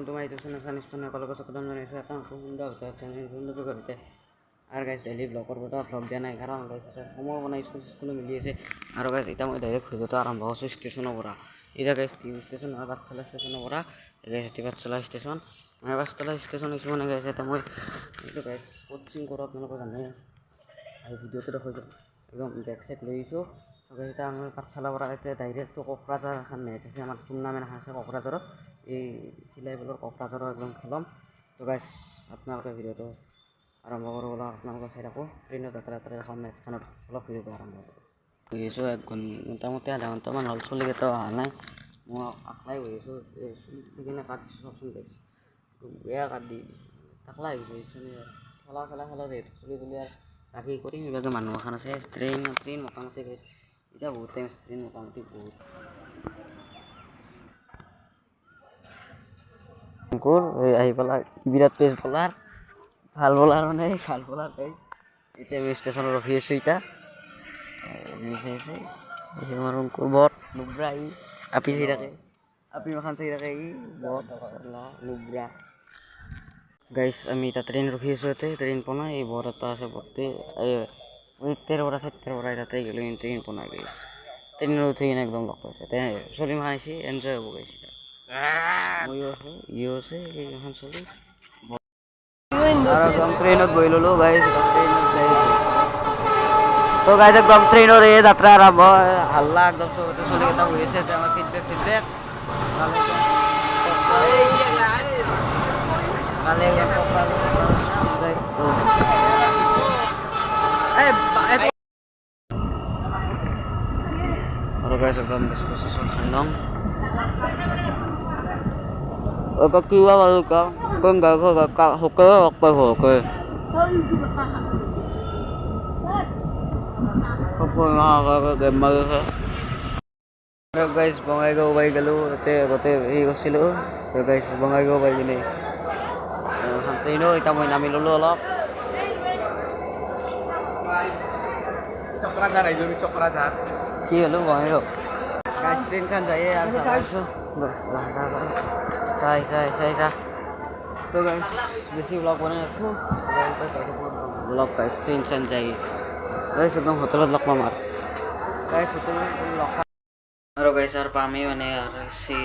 Welcome to my YouTube channel सनिस्टन সকলকে স্বাগতম জানাইছো এটা সুন্দর সুন্দর করতে আর গাইস ডেইলি ব্লগ করব তো ব্লগ দিয়া নাই কারণ গাইস এটা সময় বনাই স্কুল মিলি আছে আর গাইস এটা মই ডাইরেক্ট খুঁজতে আরম্ভ হচ্ছে স্টেশনের পৰা এটা গাইস স্টেশন আৰ বাচ্চালা স্টেশনেৰ পৰা গাইস এটি বাচ্চালা স্টেশন মানে বাচ্চালা স্টেশন এসে মানে গাইস এটা মই এটা গাইস কোচিং করো আপনারা জানেন এই ভিডিওতে দেখো একদম ব্যাক সেট লইছো এটা আমি পাঠশালা পৰা এটা ডাইৰেক্ট তো কোকৰাঝাৰ এখন মেচ আছে আমাৰ টুৰ্নামেণ্ট আছে কোকৰাঝাৰত এই সিলাই বলৰ কোকৰাঝাৰৰ একদম খেলম তো গাইস আপোনালোকে ভিডিওটো আৰম্ভ কৰোঁ বলা আপোনালোকে চাই থাকোঁ ট্ৰেইনৰ যাত্ৰা এখন মেচখনত অলপ ভিডিওটো আৰম্ভ কৰোঁ গৈছোঁ মোটামুটি আধা ঘণ্টামান হ'ল চলিকেইটা অহা নাই মই আকলাই গৈছোঁ চুলি কিনে কাট দিছোঁ চবচোন গাইছ বেয়া কাট দি টাকলা আহিছোঁ খেলা খেলা যিহেতু চুলি তুলি আৰু ৰাখি কৰিম এইভাগে মানুহ এখন আছে ট্ৰেইন মোটামুটি গৈছে এতিয়া বহুত টাইম আছে ট্ৰেইন মোটামুটি বহুত অংকুৰ আহি পেলাই বিৰাট পেজ বলাৰ ভাল বলাৰ মানে ভাল বলাৰ গাই এতিয়া আমি ষ্টেচনত ৰখি আছোঁ এতিয়া আমাৰ অংকুৰ বৰ লুব্ৰা ই আপি চাই থাকে আপি মাখান চাই থাকে ই বৰ লুব্ৰা গাইছ আমি এতিয়া ট্ৰেইন ৰখি আছোঁ ইয়াতে ট্ৰেইন পোৱা এই বৰ এটা আছে বৰ্তি ওই 13 পৰা 17 পৰা তাতে গ'লে ট্ৰেইন পোৱা গাইছ ট্ৰেইনত উঠি কিনে একদম লগ পাইছে তে চলি মাৰিছে এনজয় হ'ব গাইছ ময়ো আছে ইও আছে এইখন চলি আৰু একদম ট্ৰেইনত বহি ল'লোঁ গাইছ ট্ৰেইনত যাই তো গাইছ একদম ট্ৰেইনৰ এই যাত্ৰা আৰম্ভ হাল্লা একদম চবতে চলিকেইটা বহি আছে এতিয়া আমাৰ ফিডবেক কালি আৰু গাইছ একদম বেছি চলং cái kia vào con gà hộp cơ hoặc bài hộp cơ không có cái mơ thôi guys bangay go bay galo te gote hi gosilo guys bangay go bay gini hantay no ita mo namin lolo lok Cokrajhar ay dulu Cokrajhar ki holo bangay go guys train kan jaye ar sa Say. तो guys बेसी blog बनाए रखो blog का screen सन जाइए guys एकदम hotel लग मार guys hotel लग और गाइस यार पामे माने यार सी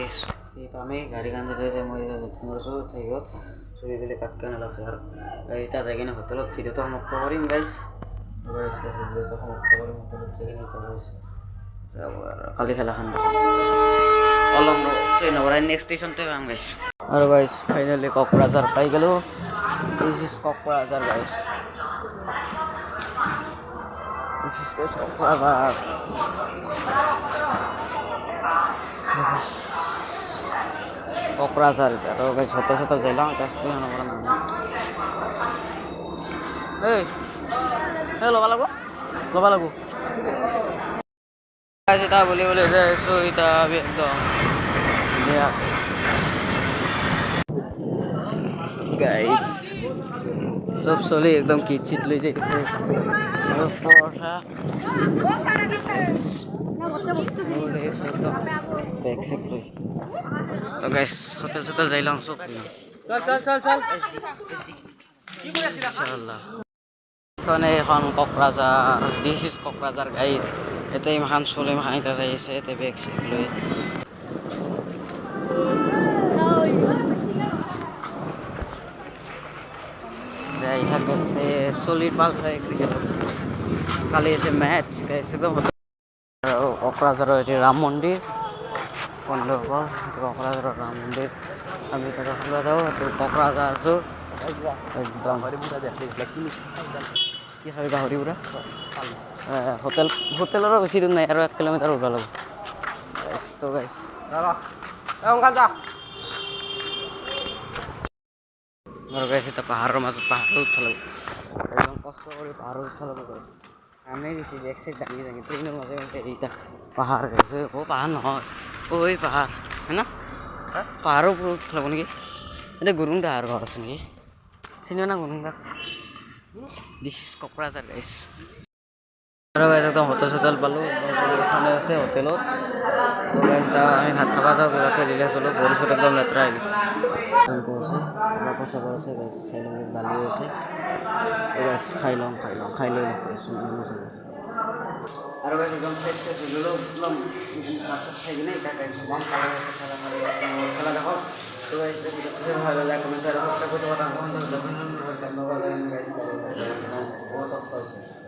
पामे गाड़ी कान दे से মই তোমারসো থাইও চুরি দিলে কাট কেন লাগছে আর এইটা জায়গা না হোটেল ভিডিও তো সমাপ্ত করিম গাইস ভিডিও তো সমাপ্ত করিম হোটেল জায়গা তো গাইস কালি খেলাখান অলং ট্রেন ওরা নেক্সট স্টেশন তে পাম গাইস আর গাইস ফাইনালি কোকরাঝার পাই গেল this is Kokrajhar guys this is Kokrajhar Kokrajhar আর গাইস হোটেল যাইলাম জাস্ট না বড় না এই লবা লাগো गाइस এটা বলে যায় সো এটা আমি একদম गाइस सब सोली एकदम किचिट ले जाइছে और पोरसा बैक से तो गाइस होटल যাইলাম সব চল কি করে আসিলা ইনশাআল্লাহ কোনে এখন Kokrajhar this is Kokrajhar guys এটা ইমান চলে মাইতা যাইছে এতে ব্যাগ চেক লৈ যাই থাকছে সলিড বল খাই ক্রিকেট কালি আছে ম্যাচ গাইস একদম কোকরাঝারের এই রাম মন্দির বন্ধুসকল কোকরাঝারের রাম মন্দির আমি তাতে খোলা যাও তো কোকরাঝার আছো একদম হরিপুরা দেখলি কি খাবি হরিপুরা হোটেলেরও বেশি দূর নাই আর 1 কিলোমিটার উঠা লাগবে তো গাইস আর গাইস এটা পাহাড়ের মাঝে পাহাড়ে উঠা লাগবে একদম কষ্ট করে পাহাড়ে উঠা লাগবে গাইস আমি গেছি ব্যাক সাইড দাঁড়িয়ে ট্রেনের মাঝে এইটা পাহাড় গেছে ও পাহাড় নহয় ওই পাহাড় হ্যাঁ না পাহাড়ের উপর উঠা লাগবে নাকি এটা গুরুংদা আর ঘর আছে নাকি চিনিও না গুরুংদা দিস ইজ কোকরাঝার গাইস আৰু গাইস একদম হোটেল পালো ওখানে আছে হোটেলত তো গাইস আমি ভাত খাবা যাওঁ কিবাকে ৰিলেক্স হ'লো বৰিছত একদম লেতেৰা হৈ আছে পচা আছে গাইছ খাই লওঁ দালি আছে গাইছ খাই লওঁ খাই লৈ আৰু গাইছ একদম ফ্ৰেছ খাই কিনে এতিয়া গাইছ খেলা দেখক তো গাইছ ভালো লাগে কমেন্ট আৰু সাবস্ক্ৰাইব কৰতে পাৰেন বহুত কষ্ট হয়েছে